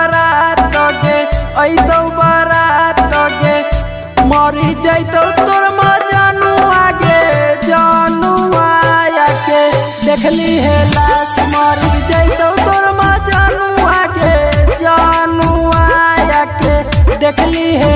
बारात गे ऐतौ बारात गे मरी जैतौ तोर मजानू आगे जानू आया के देखली है लाश मरी जैतौ तोर मजानू आगे जानू आया के देखली है